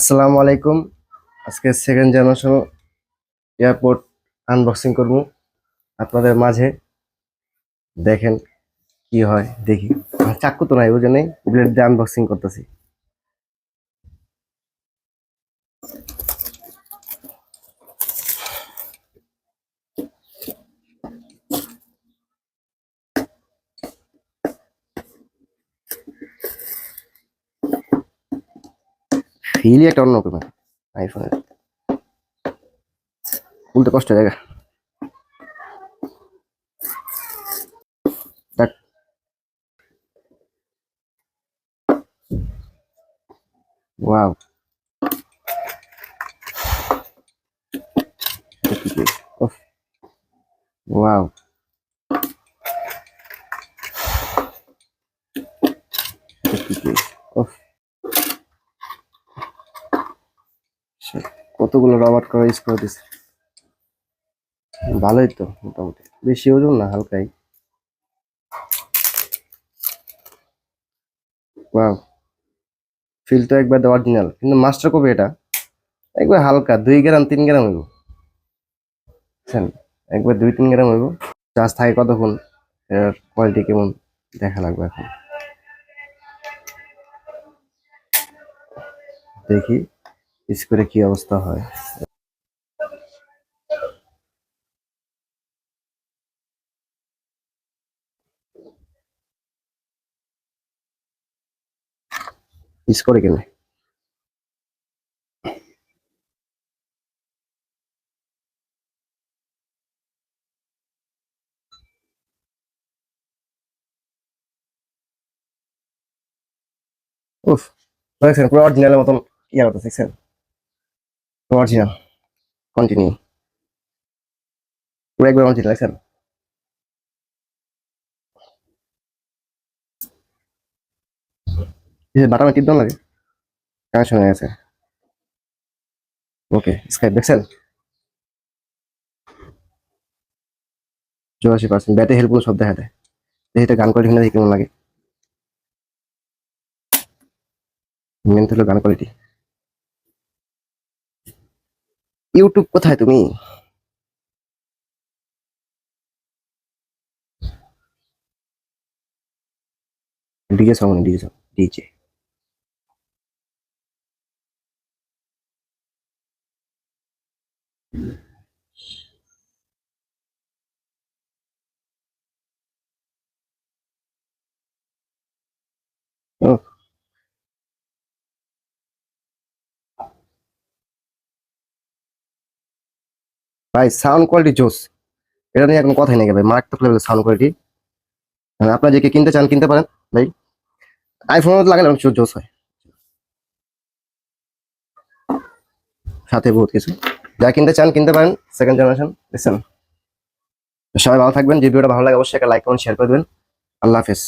আসসালামু আলাইকুম। আজকে সেকেন্ড জেনারেশন এয়ারপোর্ট আনবক্সিং করব আপনাদের মাঝে। দেখেন কি হয় দেখি। চাক্কু তো নাই, ওই জন্যই ব্লেড দিয়ে আনবক্সিং করতেছি। ফিলই একটা অন্য রকমের আইফোনের। খুলতে কষ্ট জায়গা। দেখ, ওয়াও, ওয়াও, কতগুলো রবার করে ইউজ করে দিছে। ভালোই তো, মোটামুটি বেশি ওজন না, হালকাই। ওয়াও, ফিল তো একবার অরিজিনাল, কিন্তু মাস্টার কপি এটা। একবার হালকা 2 গ্রাম 3 গ্রাম হইব, বুঝছেন? একবার 2-3 গ্রাম হইব। চার্জ থাকে কতক্ষণ, এর কোয়ালিটি কেমন দেখা লাগবে এখন। দেখি ইউজ করে কি অবস্থা হয়। ইউজ করে কেন? উফ, দেখছেন পুরো অরিজিনালের মতন ইয়ে করতে, দেখছেন? অরিজিনাল, কন্টিনিউ, পুরো একবার অরিজিনাল, দেখছেন? বাটামে টিপ দাম লাগে, কানেকশন হয়ে গেছে। ওকে, স্কাইপ দেখছেন? 84%, ব্যাটারি হেল্পফুল সব দেখা দেয়। দেখি এটা গান কোয়ালিটি দেখি কেমন লাগে। মেন হলো গান কোয়ালিটি। ইউটিউব কোথায় তুমি? DJ song, DJ song, DJ. ও ভাই, সাউন্ড কোয়ালিটি জোস। এটা নিয়ে কোনো কথাই নেই ভাই, মারাত্মক লেভেলের সাউন্ড কোয়ালিটি। আপনারা যে কে কিনতে চান কিনতে পারেন ভাই। আইফোন লাগালে অনেক জোস হয়, সাথে বহুত কিছু। যা কিনতে চান কিনতে পারেন, সেকেন্ড জেনারেশন, দেখছেন? সবাই ভালো থাকবেন। যে ভিডিওটা ভালো লাগে অবশ্যই একটা লাইক কমেন্ট শেয়ার করে দেবেন। আল্লাহ হাফেজ।